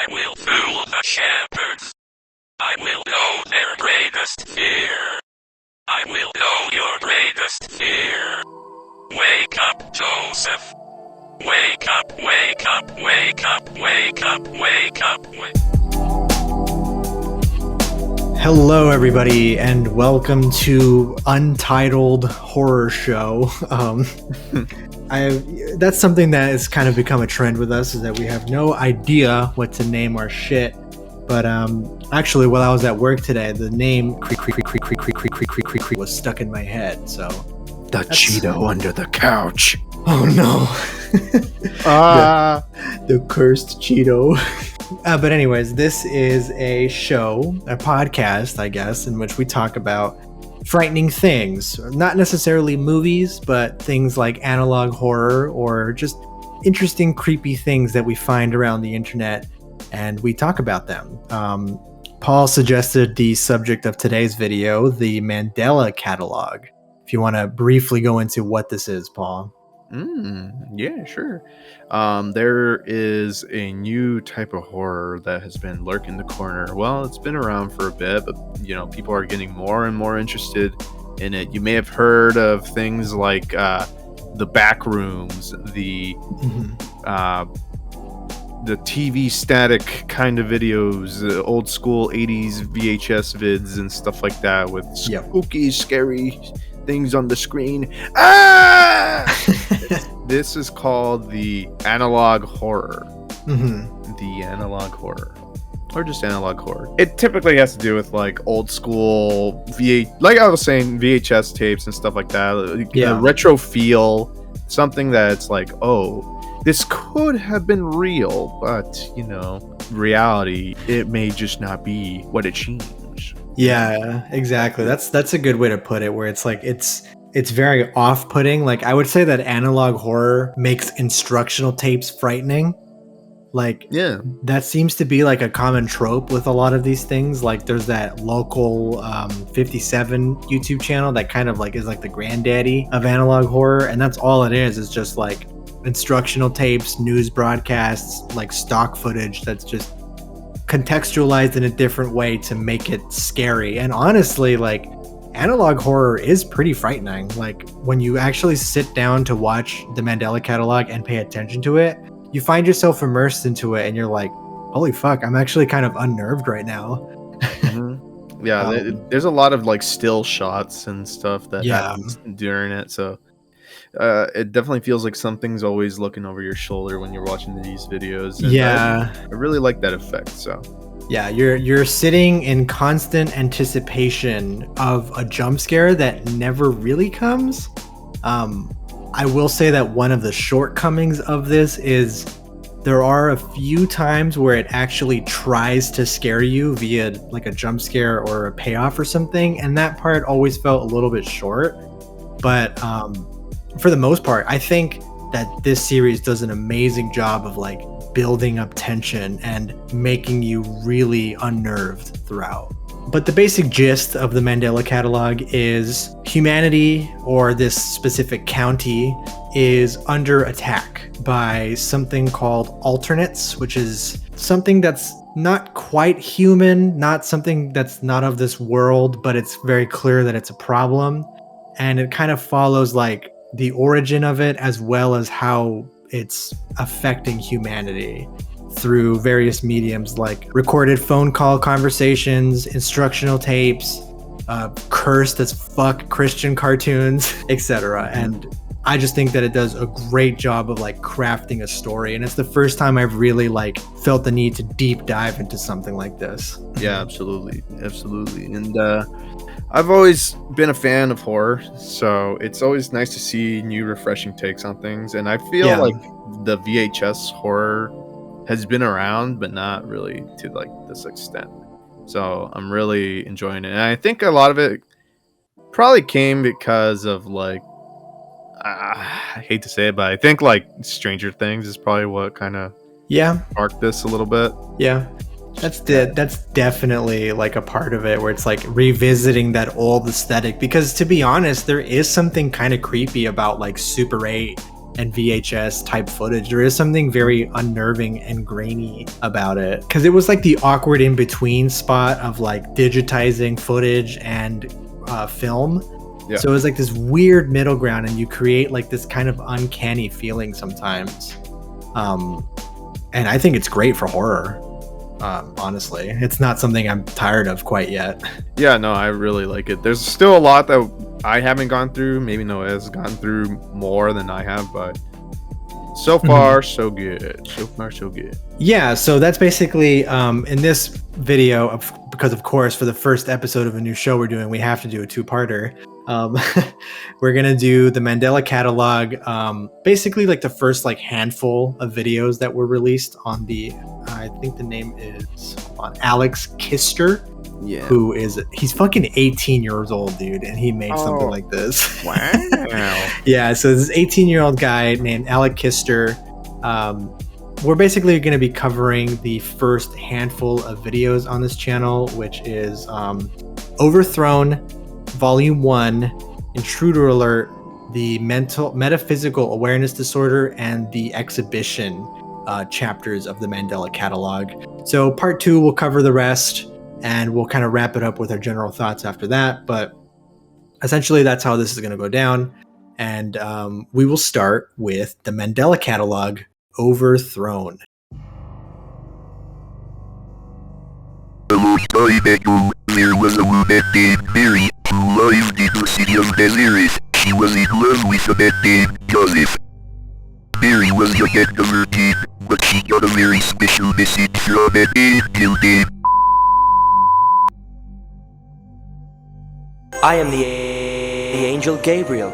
I will fool the shepherds. I will know their greatest fear. I will know your greatest fear. Wake up, Joseph. Wake up, wake up, wake up, wake up, wake up, wake up. Hello, everybody, and welcome to Untitled Horror Show. That's something that has kind of become a trend with us, is that we have no idea what to name our shit. But actually, while I was at work today, the name creak was stuck in my head. So the Cheeto under the couch. Oh no! The cursed Cheeto. But anyways, this is a podcast, I guess, in which we talk about frightening things. Not necessarily movies, but things like analog horror or just interesting, creepy things that we find around the internet, and we talk about them. Paul suggested the subject of today's video, the Mandela Catalogue. If you want to briefly go into what this is, Paul. Yeah, sure. There is a new type of horror that has been lurking the corner. Well, it's been around for a bit, but people are getting more and more interested in it. You may have heard of things like the back rooms, the TV static kind of videos, old school 80s VHS vids and stuff like that with spooky, scary things on the screen. This is called the analog horror. The analog horror, or just analog horror. It typically has to do with like old school like I was saying, VHS tapes and stuff like that. A retro feel, something that's like, oh, this could have been real, but reality, it may just not be what it seems. Yeah, exactly. That's a good way to put it, where it's like it's very off-putting. Like, I would say that analog horror makes instructional tapes frightening. Like, that seems to be like a common trope with a lot of these things. Like, there's that local 57 YouTube channel that kind of like is like the granddaddy of analog horror, and that's all it is just like instructional tapes, news broadcasts, like stock footage that's just contextualized in a different way to make it scary. And honestly, like, analog horror is pretty frightening. Like, when you actually sit down to watch the Mandela Catalogue and pay attention to it, you find yourself immersed into it and you're like, holy fuck, I'm actually kind of unnerved right now. There's a lot of like still shots and stuff that happens during it, so it definitely feels like something's always looking over your shoulder when you're watching these videos. And I really like that effect. So you're sitting in constant anticipation of a jump scare that never really comes. I will say that one of the shortcomings of this is there are a few times where it actually tries to scare you via like a jump scare or a payoff or something, and that part always felt a little bit short. But for the most part, I think that this series does an amazing job of like building up tension and making you really unnerved throughout. But the basic gist of the Mandela Catalogue is humanity, or this specific county, is under attack by something called alternates, which is something that's not quite human, not something that's not of this world, but it's very clear that it's a problem. And it kind of follows like the origin of it, as well as how it's affecting humanity through various mediums like recorded phone call conversations, instructional tapes, cursed as fuck Christian cartoons, etc. And I just think that it does a great job of like crafting a story, and it's the first time I've really like felt the need to deep dive into something like this. Yeah, absolutely. And I've always been a fan of horror, so it's always nice to see new, refreshing takes on things. And I feel like the VHS horror has been around, but not really to like this extent. So I'm really enjoying it. And I think a lot of it probably came because of like, I hate to say it, but I think like Stranger Things is probably what kind of sparked this a little bit. Yeah. That's definitely like a part of it, where it's like revisiting that old aesthetic, because to be honest, there is something kind of creepy about like Super 8 and VHS type footage. There is something very unnerving and grainy about it, because it was like the awkward in between spot of like digitizing footage and film. Yeah. So it was like this weird middle ground, and you create like this kind of uncanny feeling sometimes. And I think it's great for horror. Honestly, it's not something I'm tired of quite yet. Yeah, no, I really like it. There's still a lot that I haven't gone through. Maybe Noah's gone through more than I have, but so far, so good. So far, so good. Yeah, so that's basically in this video, because of course, for the first episode of a new show we're doing, we have to do a two-parter. We're gonna do the Mandela Catalogue, basically like the first like handful of videos that were released on the, I think the name is on Alex Kister, who he's fucking 18 years old, dude, and he made something like this. Wow. Yeah, so this 18-year-old guy named Alex Kister. We're basically going to be covering the first handful of videos on this channel, which is Overthrown, Volume 1, Intruder Alert, the Metaphysical Awareness Disorder, and the Exhibition chapters of the Mandela Catalogue. So part 2 will cover the rest, and we'll kind of wrap it up with our general thoughts after that. But essentially, that's how this is going to go down. And we will start with the Mandela Catalogue, Overthrown. My bedroom, there was a woman named Mary who lived in the city of Nazareth. She was in love with a man named Joseph. Mary was young and a virgin, but she got a very special message from an angel named. I am the angel Gabriel.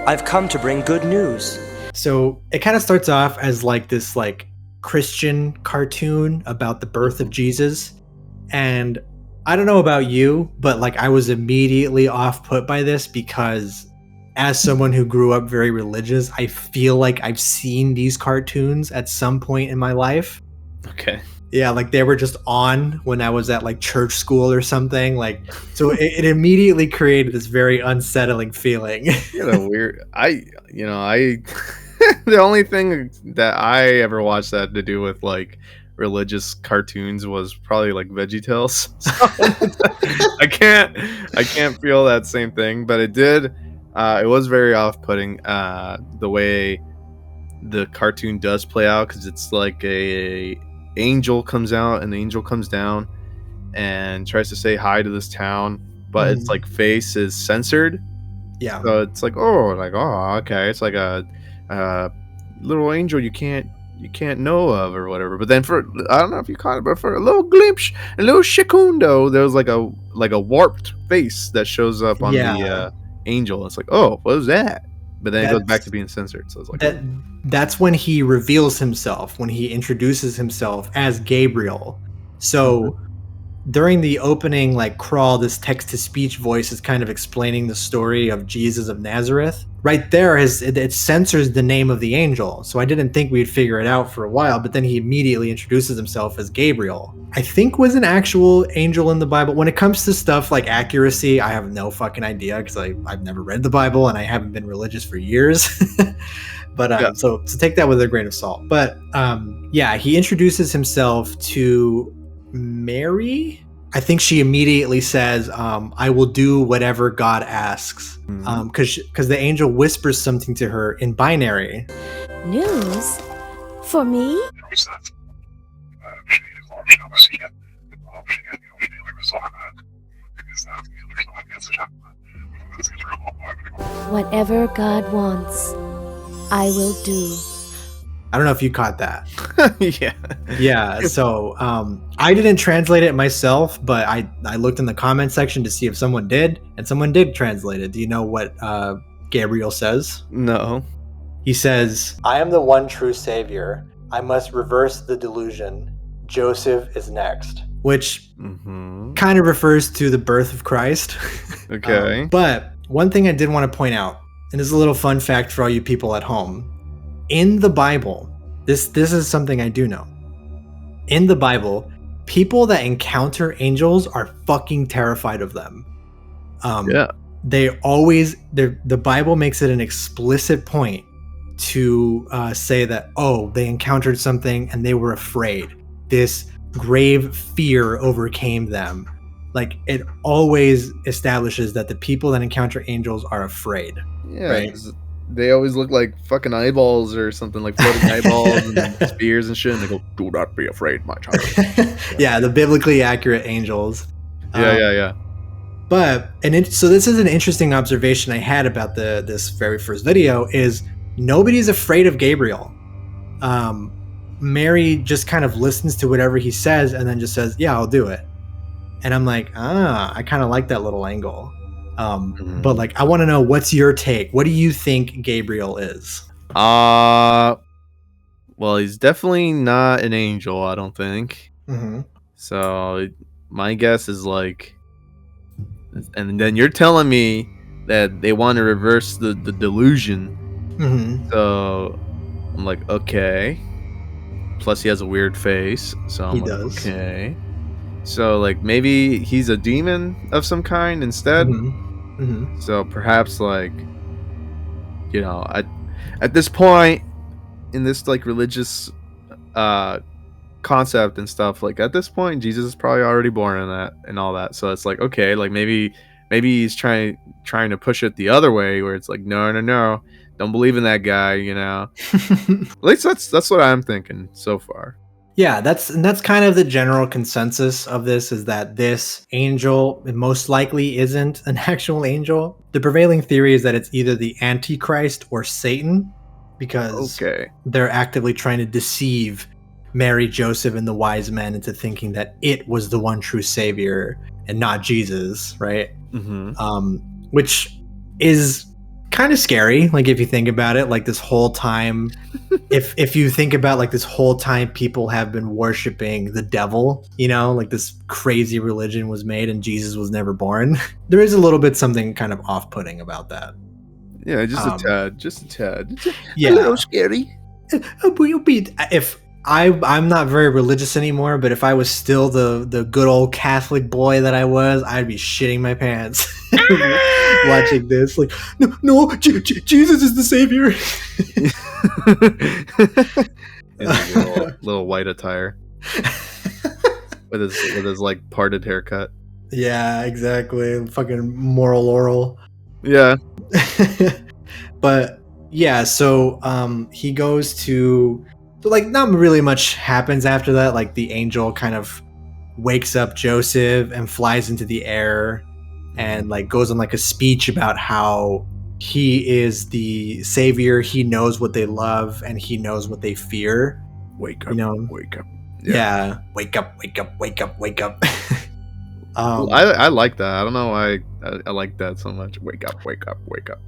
I've come to bring good news. So it kind of starts off as like this like Christian cartoon about the birth of Jesus. And I don't know about you, but like I was immediately off put by this because as someone who grew up very religious, I feel like I've seen these cartoons at some point in my life. Okay. Yeah, like they were just on when I was at like church school or something. Like, so it immediately created this very unsettling feeling. Weird. The only thing that I ever watched that had to do with like religious cartoons was probably like VeggieTales. So I can't feel that same thing, but it did. It was very off-putting the way the cartoon does play out, because it's like a angel comes out and the angel comes down and tries to say hi to this town, but its like face is censored. Yeah. So it's like, okay, it's like a little angel you can't know of or whatever. But then I don't know if you caught it, but for a little glimpse, a little secundo, there was like a warped face that shows up on the angel. It's like, oh, what was that? But then it goes back to being censored. So it's like that's when he reveals himself, when he introduces himself as Gabriel. So during the opening like crawl, this text-to-speech voice is kind of explaining the story of Jesus of Nazareth. Right there, it censors the name of the angel. So I didn't think we'd figure it out for a while, but then he immediately introduces himself as Gabriel. I think was an actual angel in the Bible. When it comes to stuff like accuracy, I have no fucking idea, because I've never read the Bible and I haven't been religious for years. But so take that with a grain of salt. But he introduces himself to Mary. I think she immediately says, I will do whatever God asks. Because the angel whispers something to her in binary. News? For me? Whatever God wants, I will do. I don't know if you caught that. Yeah. So I didn't translate it myself, but I looked in the comment section to see if someone did, and someone did translate it. Do you know what Gabriel says? No. He says, I am the one true savior. I must reverse the delusion. Joseph is next. Which kind of refers to the birth of Christ. Okay. But one thing I did want to point out, and this is a little fun fact for all you people at home. In the Bible, this is something I do know. In the Bible, people that encounter angels are fucking terrified of them. The Bible makes it an explicit point to say that, oh, they encountered something and they were afraid. This grave fear overcame them. Like, it always establishes that the people that encounter angels are afraid. Yeah, right? 'cause they always look like fucking eyeballs or something, like floating eyeballs and spears and shit. And they go, "Do not be afraid, my child." Yeah, the biblically accurate angels. Yeah. But so this is an interesting observation I had about this very first video is nobody's afraid of Gabriel. Mary just kind of listens to whatever he says and then just says, "Yeah, I'll do it." And I'm like, I kind of like that little angle. But like, I want to know, what's your take? What do you think Gabriel is? Well, he's definitely not an angel, I don't think. Mm-hmm. So my guess is like, and then you're telling me that they want to reverse the delusion. Mm-hmm. So I'm like, okay. Plus he has a weird face, so I'm He like, does. okay. So like maybe he's a demon of some kind instead. Mm-hmm. Mm-hmm. So perhaps like, you know, at this point in this like religious concept and stuff, like at this point Jesus is probably already born in that and all that. So it's like, okay, like maybe he's trying to push it the other way where it's like, no, don't believe in that guy, you know. At least that's what I'm thinking so far. Yeah, that's kind of the general consensus of this, is that this angel most likely isn't an actual angel. The prevailing theory is that it's either the Antichrist or Satan, because they're actively trying to deceive Mary, Joseph, and the wise men into thinking that it was the one true savior and not Jesus, right? Mm-hmm. Which is kind of scary, like if you think about it, like this whole time if you think about like this whole time people have been worshiping the devil, you know, like this crazy religion was made and Jesus was never born. There is a little bit something kind of off-putting about that. Yeah, just a tad. Yeah, a little scary. If I'm not very religious anymore, but if I was still the good old Catholic boy that I was, I'd be shitting my pants watching this. Like, no, Jesus is the savior. In a little white attire with his like parted haircut. Yeah, exactly. Fucking moral Laurel. Yeah. But yeah, so he goes to, like, not really much happens after that. Like, the angel kind of wakes up Joseph and flies into the air and like goes on like a speech about how he is the savior. He knows what they love and he knows what they fear. Wake up, you know? wake up. Yeah. Wake up, wake up, wake up, wake up. I like that. I don't know why I like that so much. Wake up, wake up, wake up.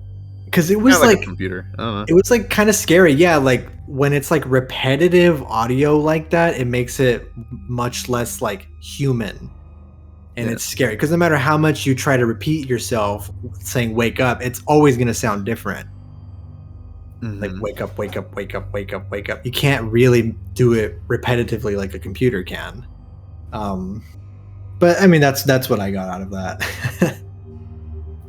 Because it was like a computer. I don't know. It was like kind of scary. Yeah, like when it's like repetitive audio like that, it makes it much less like human. And it's scary because no matter how much you try to repeat yourself saying wake up, it's always going to sound different. Mm-hmm. Like wake up, wake up, wake up, wake up, wake up. You can't really do it repetitively like a computer can. But I mean, that's what I got out of that.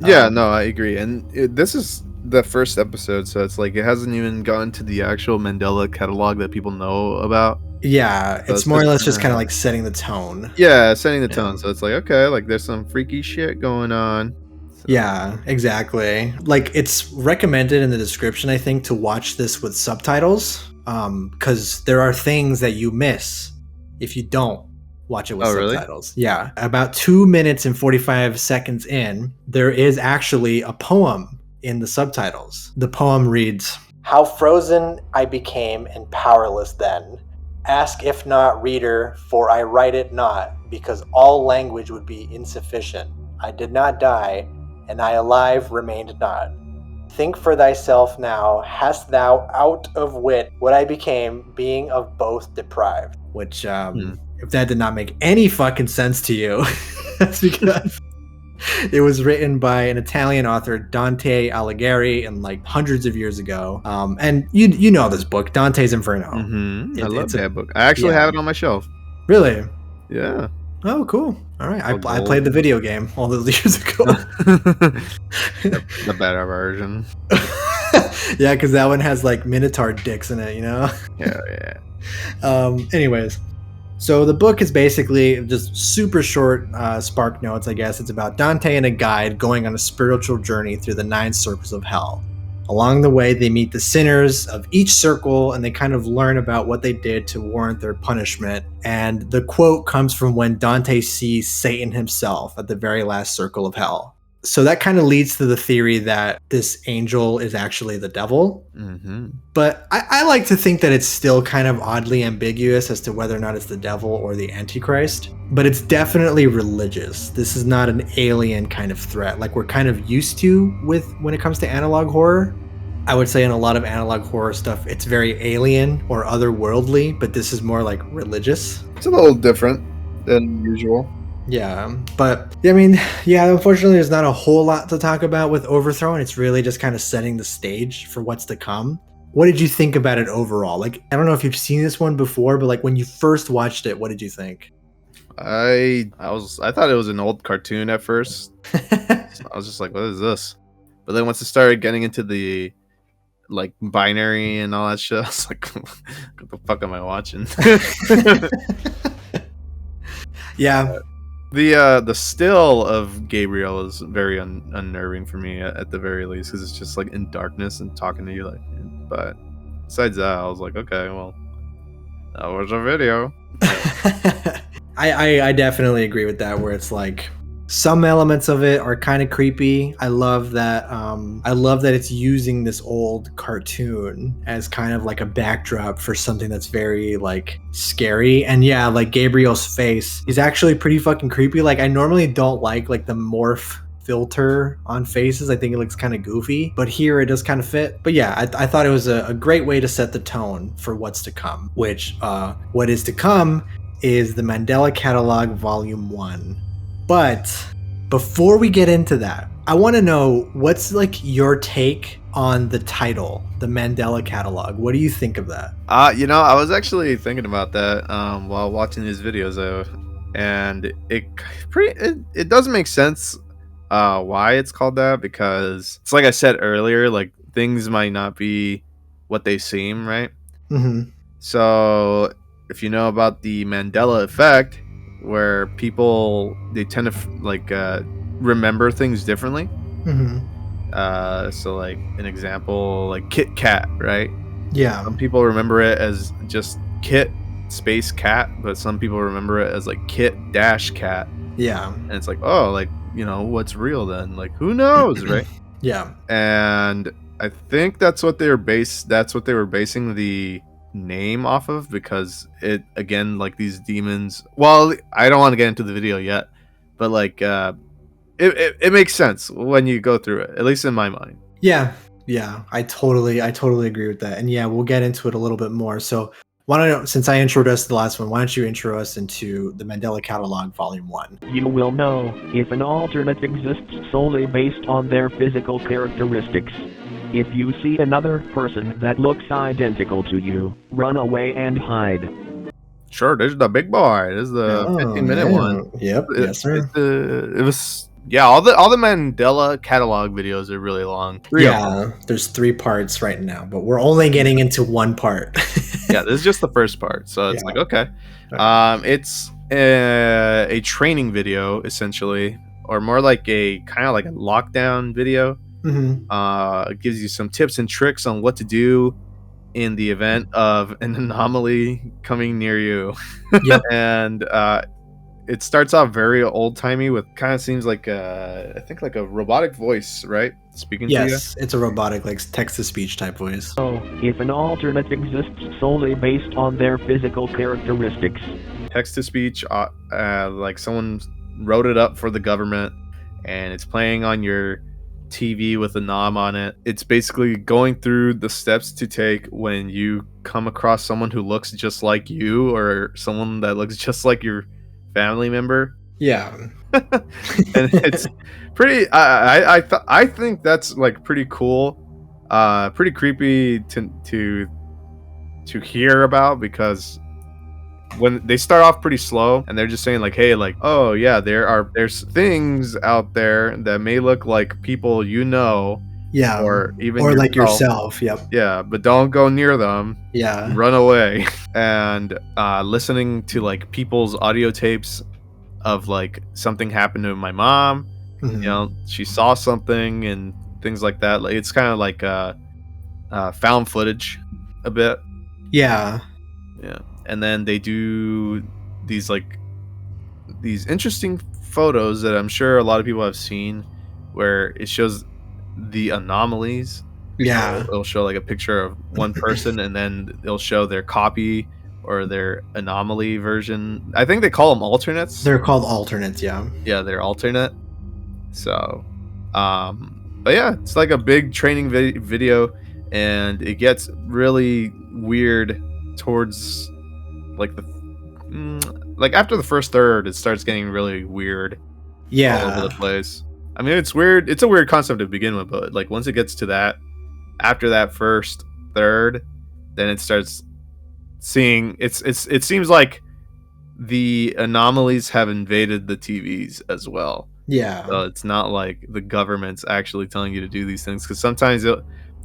Yeah, no, I agree. And this is the first episode, so it's like it hasn't even gotten to the actual Mandela catalog that people know about. Yeah, so it's more or less just kind of like setting the tone. Yeah, setting the tone. So it's like, okay, like there's some freaky shit going on. So. Yeah, exactly. Like it's recommended in the description, I think, to watch this with subtitles, because there are things that you miss if you don't watch it with subtitles. Really? Yeah. About 2 minutes and 45 seconds in, there is actually a poem in the subtitles. The poem reads, "How frozen I became and powerless then. Ask if not, reader, for I write it not, because all language would be insufficient. I did not die, and I alive remained not. Think for thyself now, hast thou out of wit what I became, being of both deprived." Which, if that did not make any fucking sense to you, that's because it was written by an Italian author, Dante Alighieri, in like hundreds of years ago. And you know this book, Dante's Inferno. Mm-hmm. I love that book. I actually have it on my shelf. Really? Yeah. Oh, cool. All right. I played the video game all those years ago. The better version. Yeah, because that one has like Minotaur dicks in it, you know? Yeah. Anyways, so the book is basically just super short spark notes, I guess. It's about Dante and a guide going on a spiritual journey through the 9 circles of hell. Along the way, they meet the sinners of each circle and they kind of learn about what they did to warrant their punishment. And the quote comes from when Dante sees Satan himself at the very last circle of hell. So that kind of leads to the theory that this angel is actually the devil. Mm-hmm. But I like to think that it's still kind of oddly ambiguous as to whether or not it's the devil or the Antichrist. But it's definitely religious. This is not an alien kind of threat like we're kind of used to with when it comes to analog horror. I would say in a lot of analog horror stuff, it's very alien or otherworldly, but this is more like religious. It's a little different than usual. Yeah, but I mean, yeah, unfortunately, there's not a whole lot to talk about with Overthrown. It's really just kind of setting the stage for what's to come. What did you think about it overall? Like, I don't know if you've seen this one before, but like when you first watched it, what did you think? I thought it was an old cartoon at first. I was just like, what is this? But then once it started getting into the like binary and all that shit, I was like, what the fuck am I watching? Yeah. The still of Gabriel is very unnerving for me at the very least, because it's just like in darkness and talking to you like. But besides that, I was like, okay, well, that was a video. I definitely agree with that, where it's like some elements of it are kind of creepy. I love that it's using this old cartoon as kind of like a backdrop for something that's very like scary. And yeah, like Gabriel's face is actually pretty fucking creepy. Like I normally don't like the morph filter on faces. I think it looks kind of goofy, but here it does kind of fit. But yeah, I thought it was a great way to set the tone for what's to come, which what is to come is the Mandela Catalogue Volume 1. But before we get into that, I want to know what's like your take on the title, the Mandela Catalogue. What do you think of that? I was actually thinking about that while watching these videos, and it does make sense why it's called that, because it's like I said earlier, like things might not be what they seem, right? Mm-hmm. So if you know about the Mandela effect, where people they tend to remember things differently. Mm-hmm. So like an example, like Kit Kat, right? Yeah. Some people remember it as just Kit space cat, but some people remember it as like Kit dash cat. Yeah. And it's like, oh, like, what's real then? Like, who knows, right? Yeah. And I think that's what they were basing the name off of, because it, again, like these demons, well, I don't want to get into the video yet, but like it makes sense when you go through it, at least in my mind. Yeah, I totally agree with that. And yeah, we'll get into it a little bit more. So since I introduced the last one, why don't you intro us into the Mandela Catalogue Volume 1? You will know if an alternate exists solely based on their physical characteristics. If you see another person that looks identical to you, run away and hide. Sure, there's the big boy. There's the 15-minute one. Yep, yes, sir. It was, yeah, all the Mandela Catalogue videos are really long. There's 3 parts right now, but we're only getting into one part. Yeah, this is just the first part, so it's like, okay. It's a training video, essentially, or more like a kind of like a lockdown video. Mm-hmm. It gives you some tips and tricks on what to do in the event of an anomaly coming near you. Yep. And it starts off very old-timey with kind of seems like I think like a robotic voice, right? Speaking to you. Yes, it's a robotic, like text-to-speech type voice. So, if an alternate exists solely based on their physical characteristics. Text-to-speech, like someone wrote it up for the government, and it's playing on your TV with a knob on it. It's basically going through the steps to take when you come across someone who looks just like you, or someone that looks just like your family member. Yeah. And it's pretty I think that's like pretty cool, pretty creepy to hear about, because when they start off pretty slow and they're just saying like, hey, like, oh yeah, there's things out there that may look like people, Yeah. or even or like yourself. Yep. Yeah, but don't go near them. Yeah. Run away. And listening to like people's audio tapes of like something happened to my mom. Mhm. You know, she saw something and things like that. Like it's kind of like found footage a bit. Yeah. Yeah, and then they do these these interesting photos that I'm sure a lot of people have seen, where it shows the anomalies. Yeah. So it'll show like a picture of one person, and then it'll show their copy or their anomaly version. I think they call them alternates. They're called alternates. Yeah. Yeah, they're alternate. So, but yeah, it's like a big training video, and it gets really weird towards like like after the first third, it starts getting really weird. Yeah. All over the place. I mean, it's weird. It's a weird concept to begin with, but like once it gets to that, after that first third, then it starts seeing. It seems like the anomalies have invaded the TVs as well. Yeah. So it's not like the government's actually telling you to do these things, because sometimes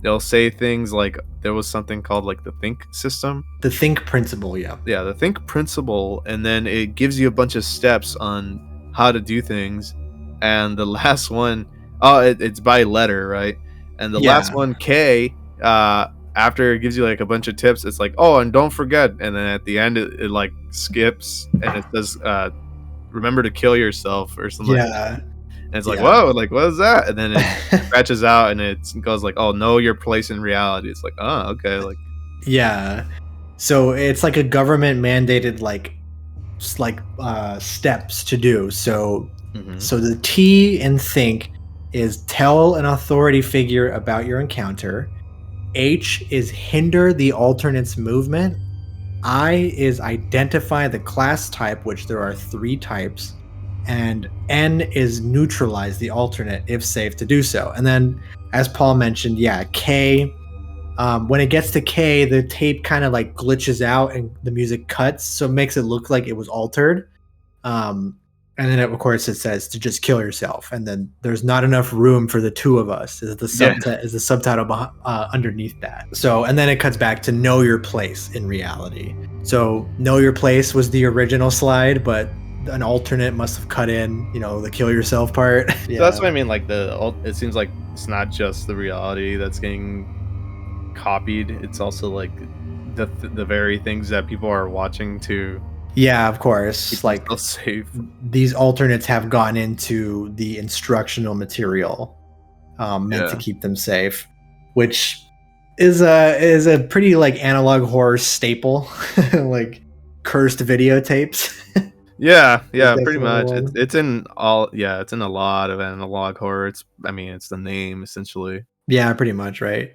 they'll say things like there was something called like the think system. The think principle. Yeah. Yeah, the think principle, and then it gives you a bunch of steps on how to do things, and the last one, it's by letter, right? And the last one, K, after it gives you like a bunch of tips, it's like, oh, and don't forget, and then at the end it like skips and it says remember to kill yourself or something like that. And it's like, whoa, like what is that? And then it scratches out and it goes like, oh, know your place in reality. It's like, oh, okay, like yeah. So it's like a government mandated like steps to do. So so the T in think is tell an authority figure about your encounter. H is hinder the alternate's movement. I is identify the class type, which there are 3 types. And N is neutralize the alternate if safe to do so. And then, as Paul mentioned, K, when it gets to K, the tape kind of like glitches out and the music cuts, so it makes it look like it was altered. And then, of course, it says to just kill yourself. And then there's not enough room for the 2 of us is the subtitle underneath that. So, and then it cuts back to know your place in reality. So know your place was the original slide, but an alternate must have cut in, the kill yourself part. So that's what I mean. Like it seems like it's not just the reality that's getting copied. It's also like the very things that people are watching to. Yeah, of course. Like safe. These alternates have gone into the instructional material meant to keep them safe, which is a pretty like analog horror staple, like cursed videotapes. Yeah, pretty much. It's in it's in a lot of analog horror. It's the name essentially. Yeah, pretty much, right?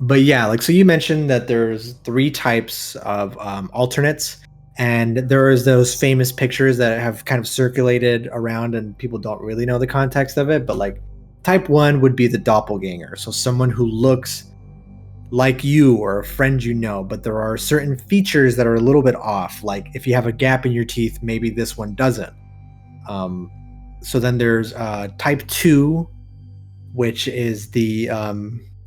But yeah, like so you mentioned that there's 3 types of alternates. And there is those famous pictures that have kind of circulated around and people don't really know the context of it. But like type 1 would be the doppelganger. So someone who looks like you or a friend you know, but there are certain features that are a little bit off. Like if you have a gap in your teeth, maybe this one doesn't. So then there's type 2, which is the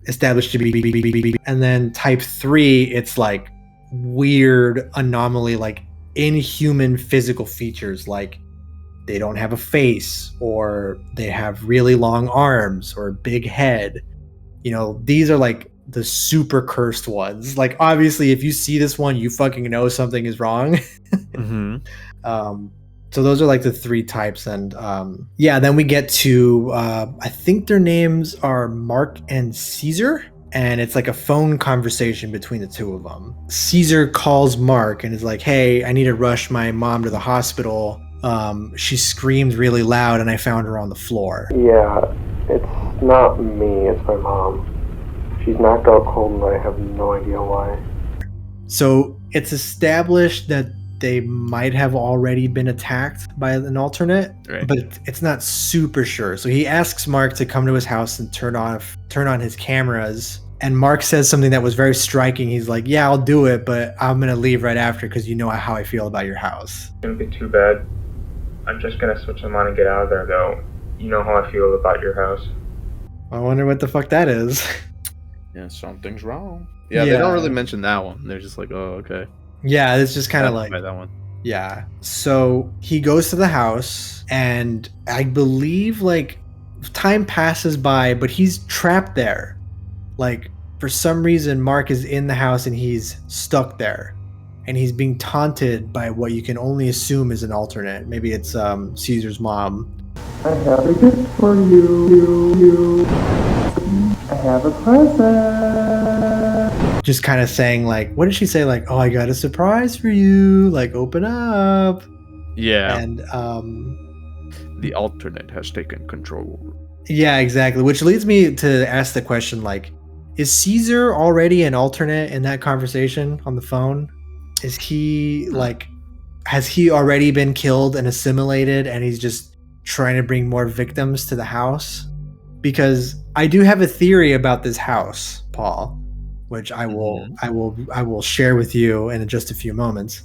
established to be. And then type 3, it's like weird anomaly, like inhuman physical features, like they don't have a face or they have really long arms or a big head. These are like the super cursed ones. Like obviously if you see this one, you fucking know something is wrong. So those are like the 3 types. And then we get to I think their names are Mark and Caesar. And it's like a phone conversation between the 2 of them. Caesar calls Mark and is like, hey, I need to rush my mom to the hospital. She screamed really loud and I found her on the floor. Yeah, it's not me, it's my mom. She's knocked out cold and I have no idea why. So it's established that they might have already been attacked by an alternate, but it's not super sure. So he asks Mark to come to his house and turn on his cameras. And Mark says something that was very striking. He's like, yeah, I'll do it, but I'm going to leave right after because you know how I feel about your house. It's going to be too bad. I'm just going to switch them on and get out of there, though. You know how I feel about your house. I wonder what the fuck that is. Yeah, something's wrong. Yeah, they don't really mention that one. They're just like, oh, okay. Yeah, it's just kind of like that one. Yeah. So he goes to the house, and I believe like time passes by, but he's trapped there. Like for some reason, Mark is in the house and he's stuck there, and he's being taunted by what you can only assume is an alternate. Maybe it's Caesar's mom. I have a gift for you. I have a present. Just kind of saying like, what did she say? Like, oh, I got a surprise for you. Like, open up. Yeah. And the alternate has taken control. Yeah, exactly. Which leads me to ask the question, like, is Caesar already an alternate in that conversation on the phone? Is he like, has he already been killed and assimilated, and he's just trying to bring more victims to the house? Because I do have a theory about this house, Paul, which I will share with you in just a few moments.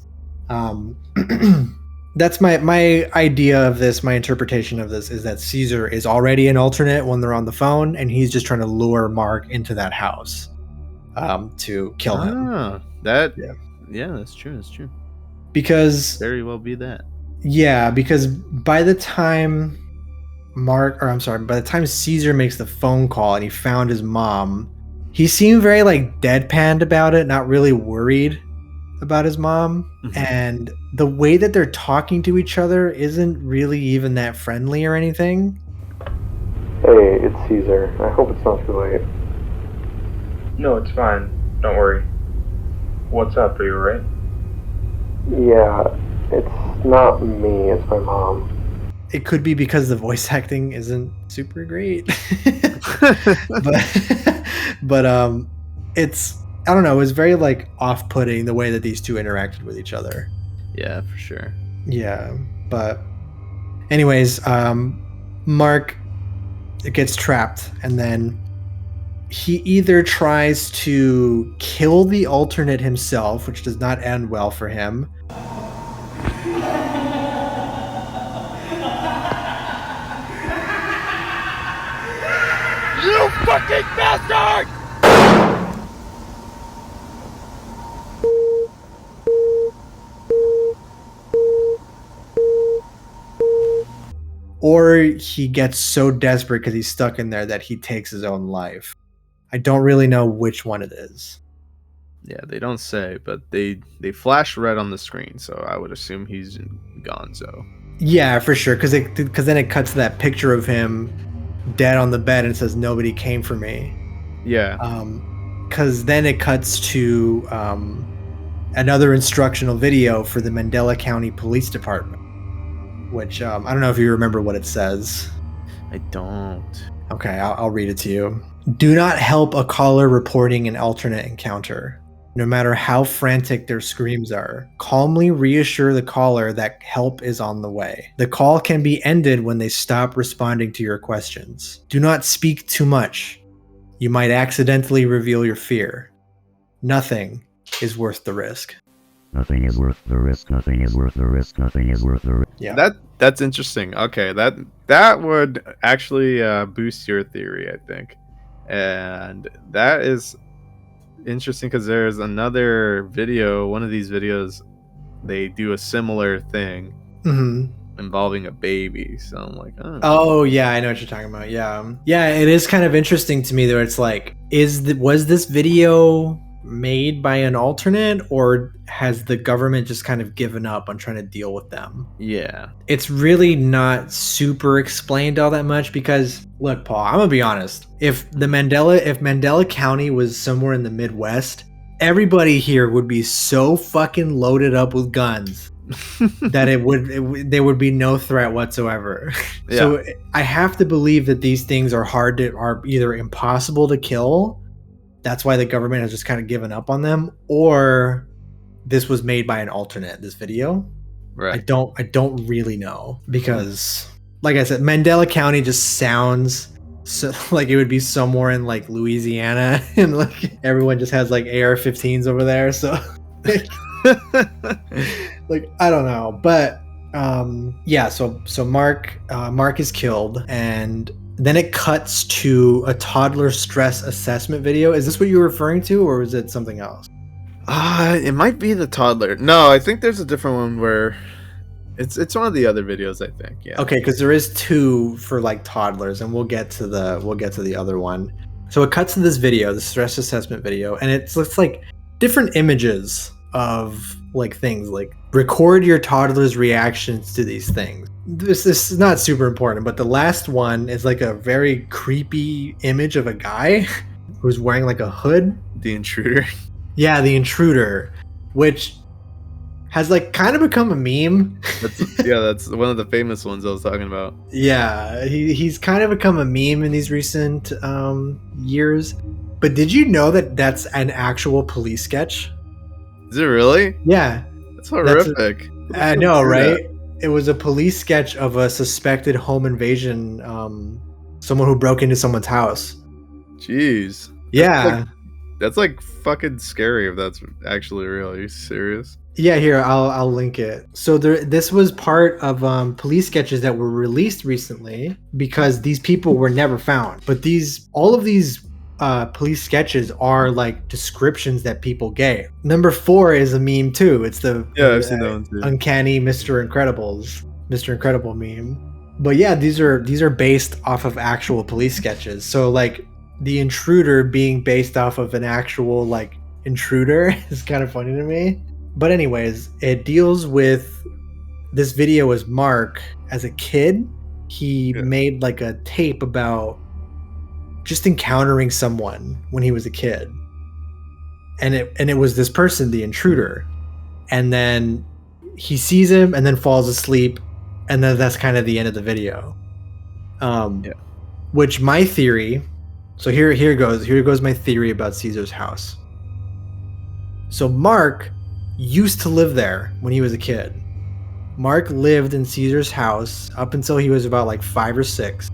That's my idea of this. My interpretation of this is that Caesar is already an alternate when they're on the phone, and he's just trying to lure Mark into that house to kill him. That's true. That's true. Because very well be that. Yeah, because by the time by the time Caesar makes the phone call and he found his mom, he seemed very like deadpanned about it, not really worried about his mom. And the way that they're talking to each other isn't really even that friendly or anything. Hey, it's Caesar. I hope it's not too late. No, it's fine. Don't worry. What's up? Are you alright? Yeah, it's not me, it's my mom. It could be because the voice acting isn't super great. but it's, I don't know, it was very like off-putting the way that these two interacted with each other. Yeah, for sure. Yeah, but anyways, Mark gets trapped, and then he either tries to kill the alternate himself, which does not end well for him. You fucking bastard! Or he gets so desperate because he's stuck in there that he takes his own life. I don't really know which one it is. Yeah, they don't say, but they flash red on the screen, so I would assume he's gonzo. Yeah, for sure, because then it cuts to that picture of him dead on the bed and it says, "Nobody came for me." Yeah. Because then it cuts to another instructional video for the Mandela County Police Department, which I don't know if you remember what it says. I don't. Okay, I'll read it to you. Do not help a caller reporting an alternate encounter. No matter how frantic their screams are, calmly reassure the caller that help is on the way. The call can be ended when they stop responding to your questions. Do not speak too much. You might accidentally reveal your fear. Nothing is worth the risk. Nothing is worth the risk. Nothing is worth the risk. Nothing is worth the risk. Yeah. That's interesting. Okay, that would actually boost your theory, I think. And that is interesting because there's another video, one of these videos, they do a similar thing involving a baby. So I'm like, oh yeah, I know what you're talking about. Yeah, it is kind of interesting to me that it's like, was this video made by an alternate, or has the government just kind of given up on trying to deal with them? Yeah, it's really not super explained all that much, because look, Paul, I'm gonna be honest, if Mandela County was somewhere in the Midwest, everybody here would be so fucking loaded up with guns that there would be no threat whatsoever. Yeah. So I have to believe that these things are either impossible to kill. That's why the government has just kind of given up on them, or this was made by an alternate, this video. Right. I don't really know, because like I said, Mandela County just sounds so like it would be somewhere in like Louisiana, and like everyone just has like AR-15s over there. So like, I don't know, but yeah, so Mark is killed, and Then it cuts to a toddler stress assessment video. Is this what you were referring to, or is it something else? It might be the toddler. No, I think there's a different one where it's one of the other videos, I think. Yeah. Okay, because there is two for like toddlers, and we'll get to the other one. So it cuts to this video, the stress assessment video, and it looks like different images of like things like record your toddler's reactions to these things. This is not super important, but the last one is like a very creepy image of a guy who's wearing like a hood. The intruder. Yeah, the intruder, which has like kind of become a meme. That's one of the famous ones I was talking about. Yeah, he's kind of become a meme in these recent years. But did you know that that's an actual police sketch? Is it really? Yeah. That's horrific. I know, right? It was a police sketch of a suspected home invasion, someone who broke into someone's house. Jeez. Yeah. That's like fucking scary if that's actually real. Are you serious? Yeah, here, I'll link it. So this was part of police sketches that were released recently because these people were never found. But all of these police sketches are like descriptions that people gave. Number 4 is a meme too. It's the I've seen that one too. Uncanny Mr. Incredible meme. But yeah, these are based off of actual police sketches. So like the intruder being based off of an actual like intruder is kind of funny to me. But anyways, it deals with this video was Mark as a kid. He made like a tape about just encountering someone when he was a kid. And it was this person, the intruder. And then he sees him and then falls asleep. And then that's kind of the end of the video. Which my theory, so here goes my theory about Caesar's house. So Mark used to live there when he was a kid. Mark lived in Caesar's house up until he was about like 5 or 6.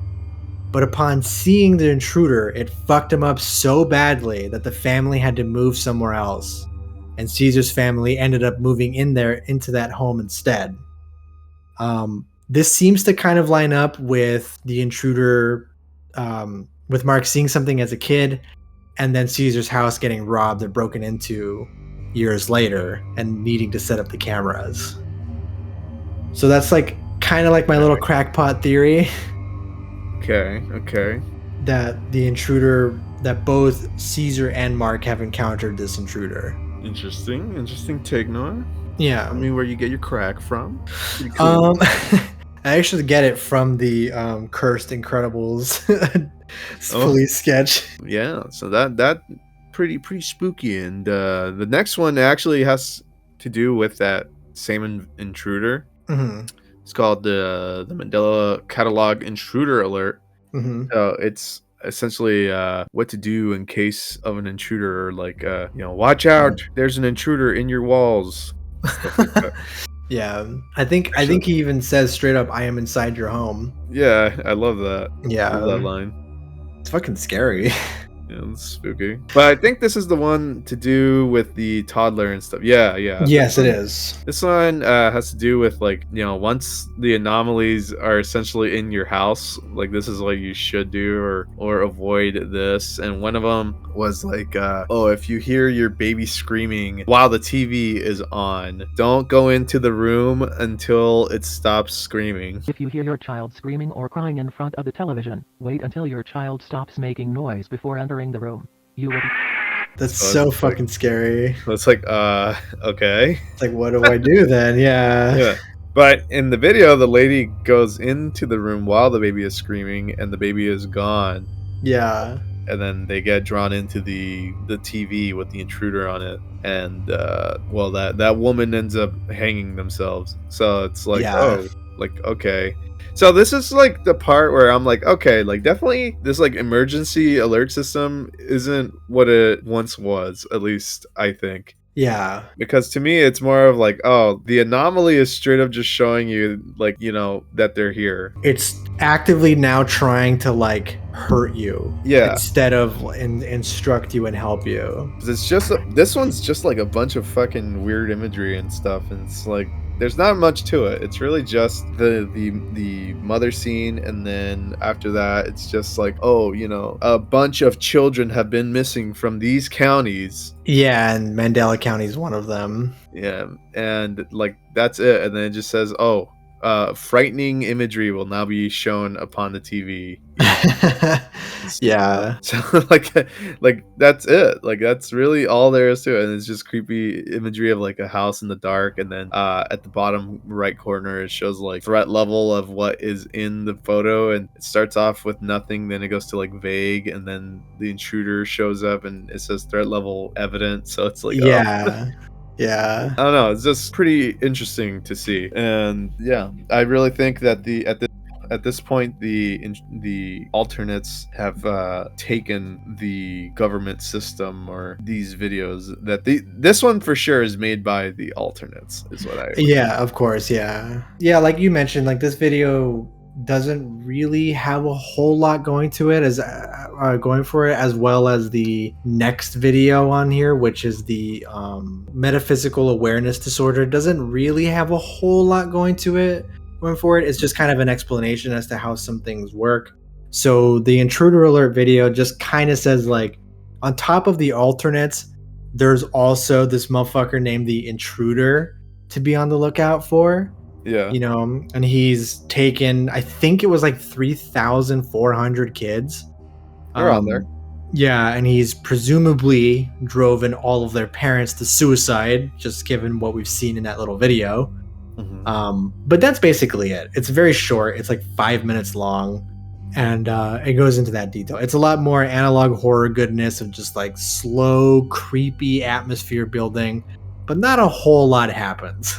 But upon seeing the intruder, it fucked him up so badly that the family had to move somewhere else. And Caesar's family ended up moving into that home instead. This seems to kind of line up with the intruder, with Mark seeing something as a kid, and then Caesar's house getting robbed or broken into years later and needing to set up the cameras. So that's like kind of like my little crackpot theory. Okay. That the intruder, that both Caesar and Mark have encountered this intruder. Interesting take, Noah. Yeah. I mean, where you get your crack from? Pretty cool. I actually get it from the Cursed Incredibles police sketch. Yeah, so that pretty spooky. And the next one actually has to do with that same intruder. Mm-hmm. It's called the Mandela Catalogue Intruder Alert. Mm-hmm. So it's essentially what to do in case of an intruder, like watch out, there's an intruder in your walls. Stuff like that. Yeah, I think he even says straight up, "I am inside your home." Yeah, I love that. Yeah, I love that line. It's fucking scary. Yeah, it's spooky. But I think this is the one to do with the toddler and stuff. Yeah. Yes, it is. This one has to do with like, once the anomalies are essentially in your house, like this is what you should do or avoid this. And one of them was like, if you hear your baby screaming while the TV is on, don't go into the room until it stops screaming. If you hear your child screaming or crying in front of the television, wait until your child stops making noise before entering the room. You will. That's so fucking scary. It's like, okay. It's like, what do I do then? Yeah. But in the video, the lady goes into the room while the baby is screaming, and the baby is gone. Yeah. And then they get drawn into the TV with the intruder on it, and that woman ends up hanging themselves. So it's like, okay. So this is like the part where I'm like, okay, like definitely this like emergency alert system isn't what it once was, at least I think. Yeah. Because to me, it's more of like, the anomaly is straight up just showing you like, that they're here. It's actively now trying to like hurt you. Yeah. Instead of instruct you and help you. It's just, this one's just like a bunch of fucking weird imagery and stuff. And it's like, there's not much to it. It's really just the mother scene, and then after that, it's just like, oh, a bunch of children have been missing from these counties. Yeah, and Mandela County is one of them. Yeah, and like that's it, and then it just says, oh, frightening imagery will now be shown upon the TV. Yeah. So like that's it. Like that's really all there is to it, and it's just creepy imagery of like a house in the dark, and then at the bottom right corner it shows like threat level of what is in the photo, and it starts off with nothing, then it goes to like vague, and then the intruder shows up and it says threat level evident. So it's like, Yeah. Yeah. I don't know. It's just pretty interesting to see, and yeah, I really think that at this point the alternates have taken the government system or these videos. That this one for sure is made by the alternates, is what I. Yeah, of course. Yeah. Yeah, like you mentioned, like this video doesn't really have a whole lot going to it going for it, as well as the next video on here, which is the metaphysical awareness disorder. Doesn't really have a whole lot going to it going for it. It's just kind of an explanation as to how some things work. So the intruder alert video just kind of says like, on top of the alternates, there's also this motherfucker named the intruder to be on the lookout for. Yeah. And he's taken, I think it was like 3,400 kids. Around there. Yeah, and he's presumably driven all of their parents to suicide, just given what we've seen in that little video. Mm-hmm. But that's basically it. It's very short. It's like 5 minutes long, and it goes into that detail. It's a lot more analog horror goodness of just like slow, creepy atmosphere building, but not a whole lot happens.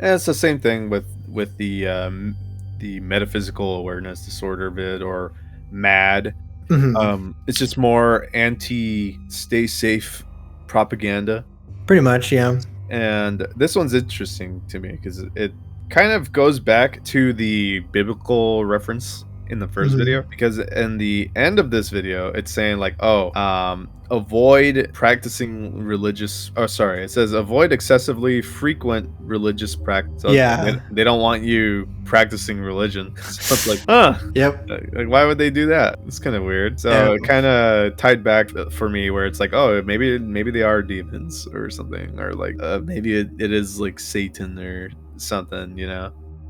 Yeah, it's the same thing with the metaphysical awareness disorder vid, or MAD. Mm-hmm. It's just more anti-stay safe propaganda. Pretty much, yeah. And this one's interesting to me because it kind of goes back to the biblical reference in the first video, because in the end of this video it's saying like, avoid practicing religious, it says avoid excessively frequent religious practice. So Yeah, they don't want you practicing religion. So it's like, yep. Like, why would they do that? It's kind of weird. So it kind of tied back for me, where it's like, oh, maybe they are demons or something, or like maybe it is like Satan or something,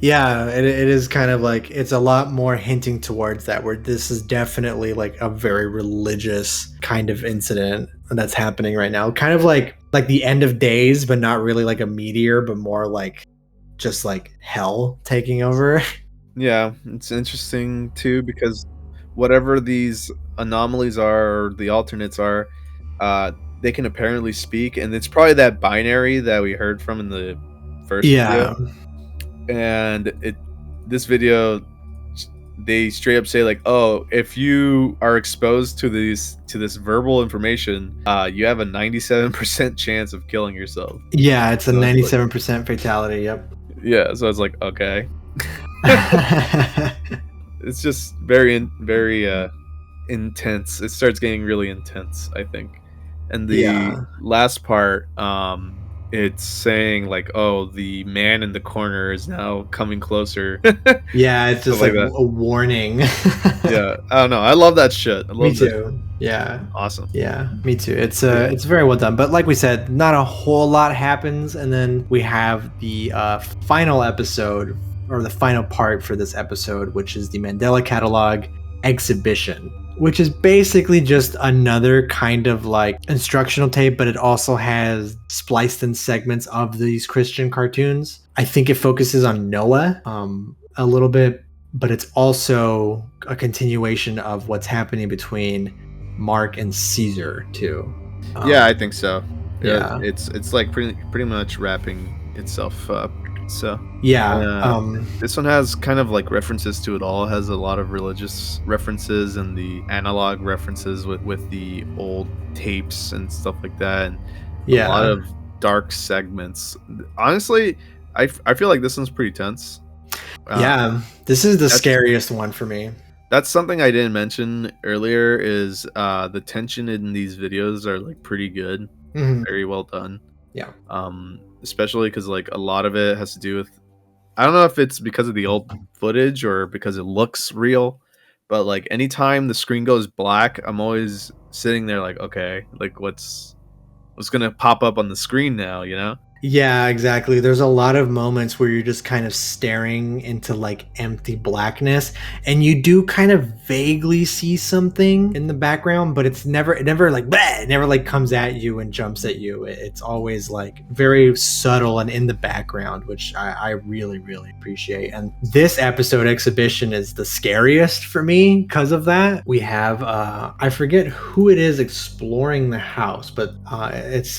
Yeah, it is kind of like, it's a lot more hinting towards that, where this is definitely like a very religious kind of incident that's happening right now. Kind of like the end of days, but not really like a meteor, but more like just like hell taking over. Yeah, it's interesting too, because whatever these anomalies are, or the alternates are, they can apparently speak, and it's probably that binary that we heard from in the first video. And this video, they straight up say like, oh, if you are exposed to this verbal information, you have a 97% chance of killing yourself. Yeah, it's a 97% fatality. Yep. Yeah, so it's like, okay. It's just very intense. It starts getting really intense, I think. And the last part, it's saying like, oh, the man in the corner is now coming closer. Yeah, it's just like a warning. Yeah, I don't know. I love that shit. I love Me too. Yeah. Awesome. Yeah, me too. It's very well done. But like we said, not a whole lot happens, and then we have the final episode, or the final part for this episode, which is the Mandela Catalogue exhibition, which is basically just another kind of like instructional tape, but it also has spliced in segments of these Christian cartoons. I think it focuses on Noah a little bit, but it's also a continuation of what's happening between Mark and Caesar too. Yeah, I think so. Yeah, it's like pretty much wrapping itself up. So this one has kind of like references to it all. It has a lot of religious references and the analog references with the old tapes and stuff like that, and a lot of dark segments. Honestly, I feel like this one's pretty tense. This is the scariest one for me. That's something I didn't mention earlier, is the tension in these videos are like pretty good. Very well done. Yeah. especially because like a lot of it has to do with, I don't know if it's because of the old footage or because it looks real, but like anytime the screen goes black, I'm always sitting there like, okay, like what's gonna pop up on the screen now, you know? Yeah, exactly. There's a lot of moments where you're just kind of staring into like empty blackness, and you do kind of vaguely see something in the background, but it never like bleh, it never like comes at you and jumps at you. It's always like very subtle and in the background, which I really, really appreciate. And this episode exhibition is the scariest for me because of that. We have I forget who it is exploring the house, but it's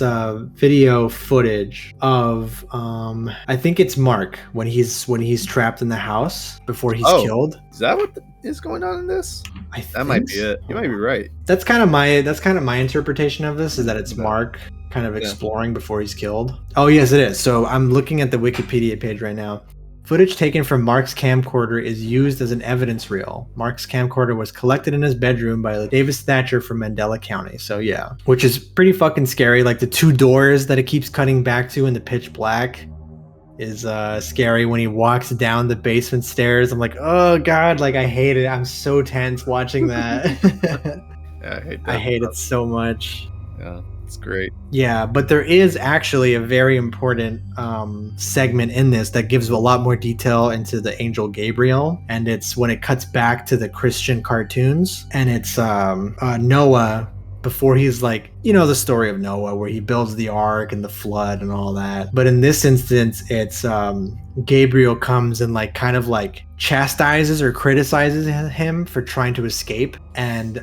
video footage of I think it's Mark when he's trapped in the house before he's killed. Is that what is going on in this? That might be it. You might be right. That's kind of my interpretation of this, is that it's Mark kind of exploring before he's killed. Oh yes, it is. So I'm looking at the Wikipedia page right now. Footage taken from Mark's camcorder is used as an evidence reel. Mark's camcorder was collected in his bedroom by Davis Thatcher from Mandela County. So yeah, which is pretty fucking scary. Like the two doors that it keeps cutting back to in the pitch black is scary. When he walks down the basement stairs, I'm like, oh god, like I hate it. I'm so tense watching that. Yeah, I hate that. I hate it so much. Yeah, it's great. Yeah, but there is actually a very important segment in this that gives a lot more detail into the angel Gabriel, and it's when it cuts back to the Christian cartoons, and it's Noah before he's like, you know, the story of Noah where he builds the ark and the flood and all that. But in this instance, it's Gabriel comes and like kind of like chastises or criticizes him for trying to escape, and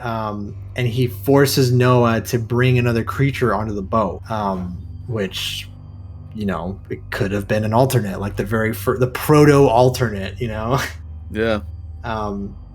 he forces Noah to bring another creature onto the boat, which, you know, it could have been an alternate, like the proto alternate, you know. Yeah.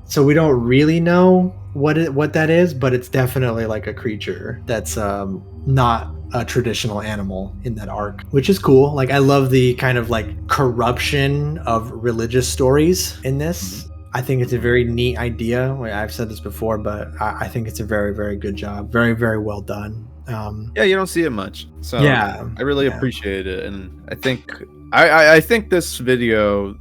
So we don't really know what that is, but it's definitely like a creature that's not a traditional animal in that arc, which is cool. Like I love the kind of like corruption of religious stories in this. I think it's a very neat idea. I've said this before, but I think it's a very, very good job. Very, very well done. Yeah, you don't see it much, so yeah, I really appreciate it, and I think I think this video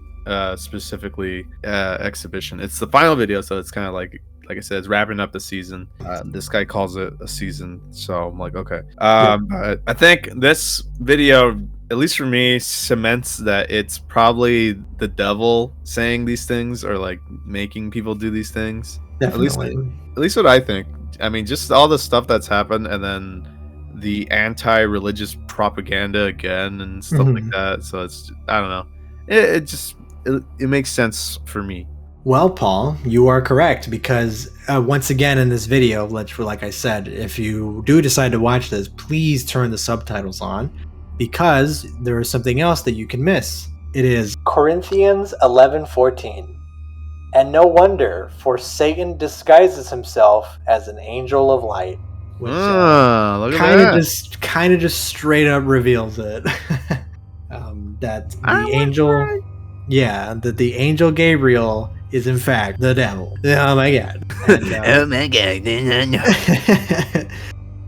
specifically exhibition, it's the final video, so it's kind of like I said, it's wrapping up the season. This guy calls it a season, so I'm like, okay. But I think this video, at least for me, cements that it's probably the devil saying these things or like making people do these things. Definitely. At least what I think. I mean, just all the stuff that's happened, and then the anti-religious propaganda again and stuff like that. So it's, I don't know. It makes sense for me. Well, Paul, you are correct, because once again in this video, like I said, if you do decide to watch this, please turn the subtitles on, because there is something else that you can miss. It is Corinthians 11:14. And no wonder, for Satan disguises himself as an angel of light. Which kind of just straight up reveals it. That the angel... Yeah, that the angel Gabriel is in fact the devil. Oh my god. And, oh my god.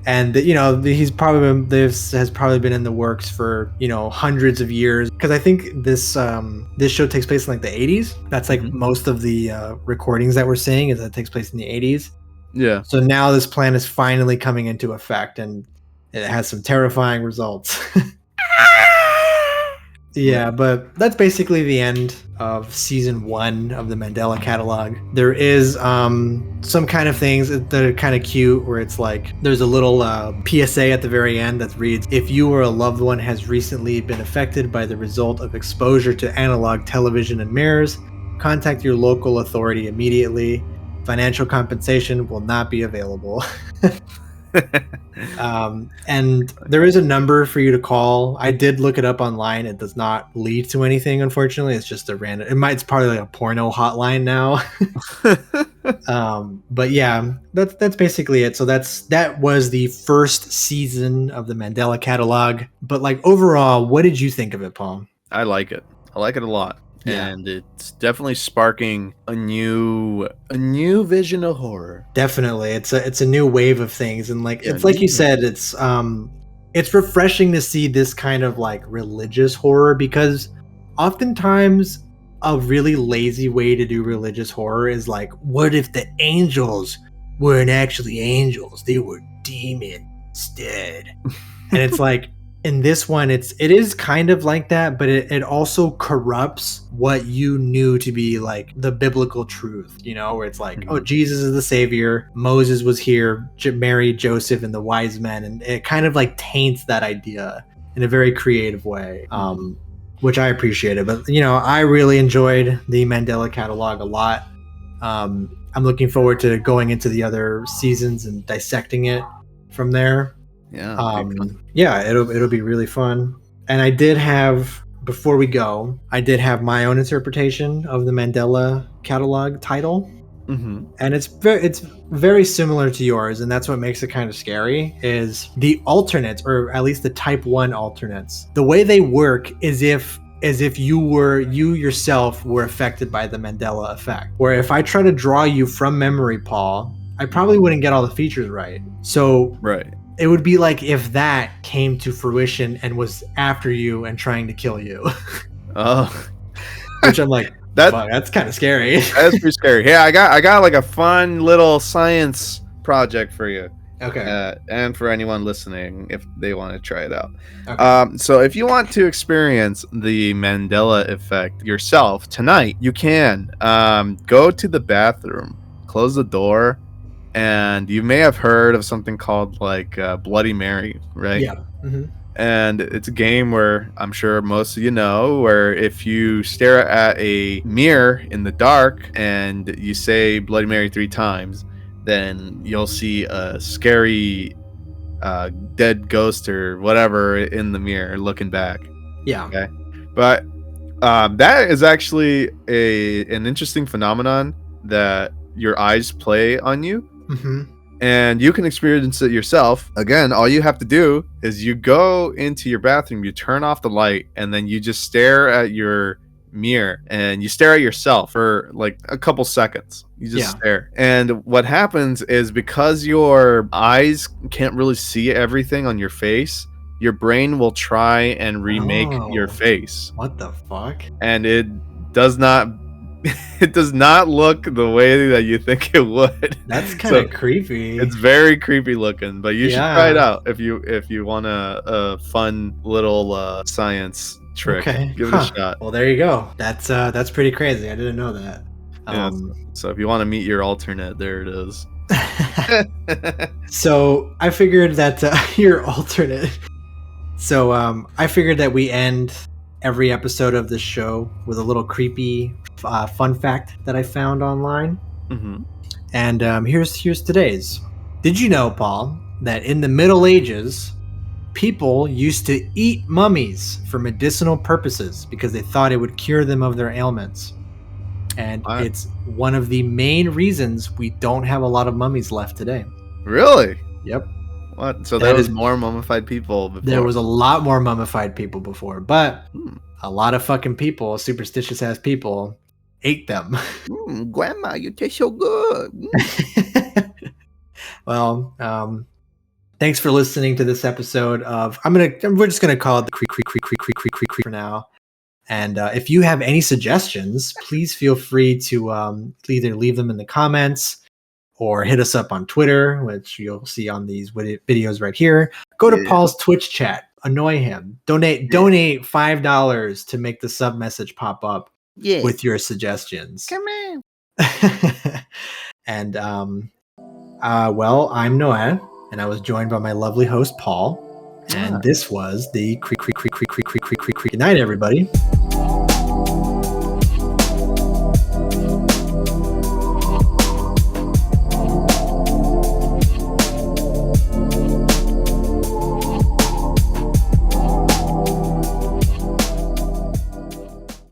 And you know, this has probably been in the works for, you know, hundreds of years, because I think this show takes place in like the 80s. That's like most of the recordings that we're seeing is that it takes place in the 80s. Yeah. So now this plan is finally coming into effect, and it has some terrifying results. Yeah, but that's basically the end of season 1 of the Mandela Catalogue. There is some kind of things that are kind of cute, where it's like there's a little PSA at the very end that reads, "If you or a loved one has recently been affected by the result of exposure to analog television and mirrors, contact your local authority immediately. Financial compensation will not be available." And there is a number for you to call. I did look it up online. It does not lead to anything, unfortunately. It's just a random, it's probably like a porno hotline now. But yeah, that's basically it. So that was the first season of the Mandela Catalogue. But like overall, what did you think of it, Paul? I like it a lot. Yeah. And it's definitely sparking a new vision of horror. Definitely, it's a new wave of things, and like it's like you said, it's it's refreshing to see this kind of like religious horror, because oftentimes a really lazy way to do religious horror is like, what if the angels weren't actually angels? They were demons instead. And it's like, in this one, it is kind of like that, but it also corrupts what you knew to be like the biblical truth, you know, where it's like, oh, Jesus is the savior, Moses was here, Mary, Joseph, and the wise men, and it kind of like taints that idea in a very creative way, which I appreciated. But you know, I really enjoyed the Mandela catalog a lot. I'm looking forward to going into the other seasons and dissecting it from there. Yeah, it'll be really fun. And I did have, before we go, I did have my own interpretation of the Mandela catalog title. And it's very similar to yours, and that's what makes it kind of scary, is the alternates, or at least the type 1 alternates. The way they work is as if you yourself were affected by the Mandela effect. Where if I try to draw you from memory, Paul, I probably wouldn't get all the features right. So it would be like if that came to fruition and was after you and trying to kill you. Which I'm like, that's kind of scary. That's pretty scary. Yeah, I got like a fun little science project for you. Okay. And for anyone listening, if they want to try it out. Okay. So if you want to experience the Mandela effect yourself tonight, you can go to the bathroom, close the door, and you may have heard of something called like Bloody Mary, right? Yeah. And it's a game where I'm sure most of you know, where if you stare at a mirror in the dark and you say Bloody Mary 3 times, then you'll see a scary dead ghost or whatever in the mirror looking back. Yeah. Okay. But that is actually an interesting phenomenon that your eyes play on you. And you can experience it yourself. Again, all you have to do is you go into your bathroom, you turn off the light, and then you just stare at your mirror and you stare at yourself for like a couple seconds. You just stare. And what happens is, because your eyes can't really see everything on your face, your brain will try and remake your face. What the fuck? And it does not look the way that you think it would. That's kind of creepy. It's very creepy looking, but you should try it out if you want a fun little science trick. Okay. Give it a shot. Well, there you go. That's pretty crazy. I didn't know that. So if you want to meet your alternate, there it is. So I figured that your alternate. So I figured that we end every episode of this show with a little creepy fun fact that I found online. And here's today's. Did you know, Paul, that in the Middle Ages, people used to eat mummies for medicinal purposes because they thought it would cure them of their ailments? And it's one of the main reasons we don't have a lot of mummies left today. Really? Yep. What? So there was more mummified people before? There was a lot more mummified people before, but a lot of fucking people, superstitious ass people, ate them. Grandma, you taste so good. Well, thanks for listening to this episode of. We're just gonna call it the creak for now. And if you have any suggestions, please feel free to either leave them in the comments or hit us up on Twitter, which you'll see on these videos right here. Go to Paul's Twitch chat, annoy him, donate $5 to make the sub message pop up with your suggestions. Come on. And well, I'm Noah, and I was joined by my lovely host Paul, and this was the creak. Good night, everybody.